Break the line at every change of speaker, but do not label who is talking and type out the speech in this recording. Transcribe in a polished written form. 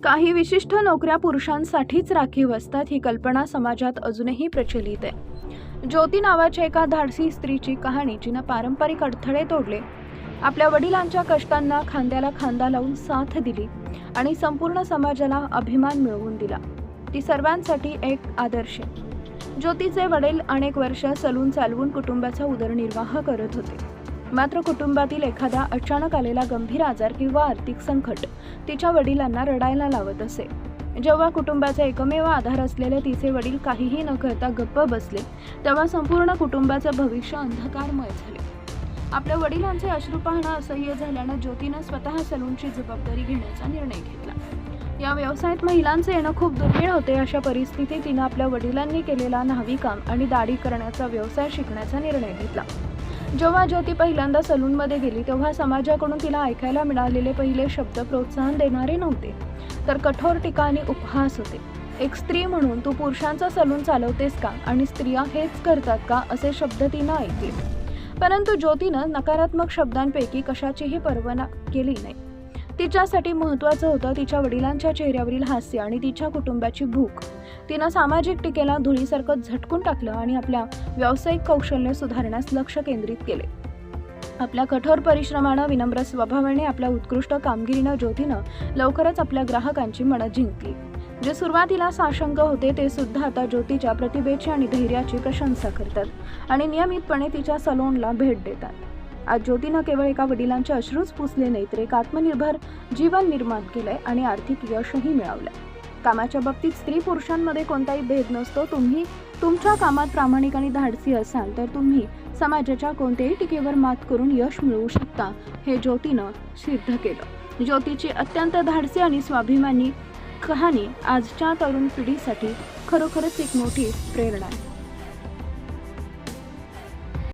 काही विशिष्ट नोकऱ्या पुरुषांसाठीच राखीव असतात ही कल्पना समाजात अजूनही प्रचलित आहे। ज्योती नावाच्या एका धाडसी स्त्रीची कहाणी जिने पारंपरिक अडथळे तोडले, आपल्या वडिलांच्या कष्टांना खांद्याला खांदा लावून साथ दिली आणि संपूर्ण समाजाला अभिमान मिळवून दिला, ती सर्वांसाठी एक आदर्श आहे। ज्योतीचे वडील अनेक वर्ष सलून चालवून कुटुंबाचा उदरनिर्वाह करत होते। मात्र कुटुंबातील एखादा अचानक आलेला गंभीर आजार किंवा आर्थिक संकट तिच्या वडिलांना रडायला लावत असे। जेव्हा कुटुंबाचा एकमेव आधार असलेले तिचे वडील काहीही न करता गप्प बसले, तेव्हा संपूर्ण कुटुंबाचे भविष्य अंधकारमय झाले। आपल्या वडिलांचे अश्रू पाहणं असह्य झाल्यानं ज्योतीनं स्वतः सलूनची जबाबदारी घेण्याचा निर्णय घेतला। या व्यवसायात महिलांचे येणं खूप दुर्मिळ होते। अशा परिस्थितीत तिनं आपल्या वडिलांनी केलेला न्हावी काम आणि दाढी करण्याचा व्यवसाय शिकण्याचा निर्णय घेतला। जेव्हा ज्योती पहिल्यांदा सलूनमध्ये गेली तेव्हा समाजाकडून तिला ऐकायला मिळालेले पहिले शब्द प्रोत्साहन देणारे नव्हते, तर कठोर टीका आणि उपहास होते। एक स्त्री म्हणून तू पुरुषांचा सलून चालवतेस का आणि स्त्रिया हेच करतात का, असे शब्द तिनं ऐकले। परंतु ज्योतीनं नकारात्मक शब्दांपैकी कशाचीही पर्वा केली नाही। तिच्यासाठी महत्त्वाचं होतं तिच्या वडिलांच्या चेहऱ्यावरील हास्य आणि तिच्या कुटुंबाची भूक। तिनं सामाजिक टीकेला धुळीसारखं झटकून टाकलं आणि आपल्या व्यावसायिक कौशल्य सुधारण्यास लक्ष केंद्रित केले। आपल्या कठोर परिश्रमानं, विनम्र स्वभावाने, आपल्या उत्कृष्ट कामगिरीनं ज्योतीनं लवकरच आपल्या ग्राहकांची मनं जिंकली। जे सुरुवातीला साशंक होते ते सुद्धा आता ज्योतीच्या प्रतिभेची आणि धैर्याची प्रशंसा करतात आणि नियमितपणे तिच्या सलूनला भेट देतात। आज ज्योतीनं केवळ एका वडिलांचे अश्रूच पुसले नाही, तर एक आत्मनिर्भर जीवन निर्माण केलंय आणि आर्थिक यशही मिळवलंय। कामाच्या बाबतीत स्त्री पुरुषांमध्ये कोणताही भेद नसतो। तुम्ही तुमच्या कामात प्रामाणिक आणि धाडसी असाल तर तुम्ही समाजाच्या कोणत्याही टीकेवर मात करून यश मिळवू शकता, हे ज्योतीनं सिद्ध केलं। ज्योतीची अत्यंत धाडसी आणि स्वाभिमानी कहाणी आजच्या तरुण पिढीसाठी खरोखरच एक मोठी प्रेरणा आहे।